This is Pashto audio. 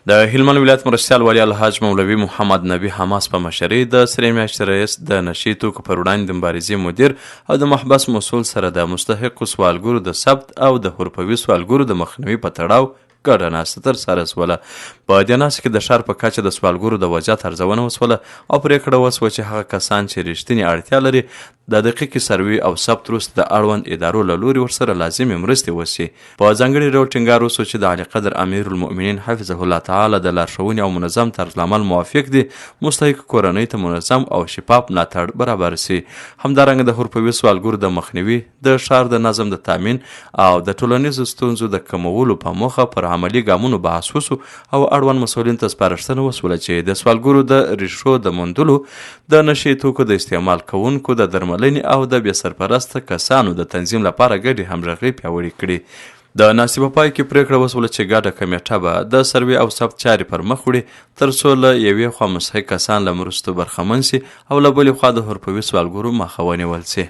د هلمند ولایت مرستیال والي الحاج مولوي محمد نبی حماس په مشرۍ د سرې میاشتې رئیس د نشي توکو پر وړاندې د مبارزې مدیر او د محبس مسؤل سره د مستحقو سوالګرو د ثبت او د حرفوي سوالګرو د مخنیوي په تړاو ګډه ناسته ترسره سوله. په دې ناسته کې د ښار په کچه د سوالګرو د وضعیت ارزونه وسوله او پرېکړه وسوه چې هغه کسان چې رښتینې اړتیا لري د دقیقې سروي او ثبت وروسته د اړوند ادارو له لوري ورسره لازمې مرستې وشي. په ځانګړي ډول ټینګار وسو چې د اعلی قدر امیر المؤمنین حفظه الله تعالی د لارښوونې او منظم طرزالعمل موافق دي مستحق کورنۍ ته منظم او شفاف ملاتړ برابر سي. همدارنګه د حرفوي سوالګرو د مخنیوي، د ښار د نظم د تامین او د ټولنیزو ستونزو د کمولو په موخه پر عملي ګامونو بحث وسو او اړوند مسؤلین ته سپارښتنه وسوله چې د سوالګرو د ریښو د موندلو، د نشي توکو د استعمال کوونکو د درملنې او د بې سرپرسته کسانو د تنظیم لپاره ګډې همغږۍ پیاوړې کړي. د ناستې په پای کې پرېکړه وسوله چې ګډه کمیټه به د سروې او ثبت چارې پر مخ وړي تر څو له یوې خوا مستحق کسان له مرستو برخمن سي او له بلې خوا د حرفوي سوالګرو مخه ونیول سي.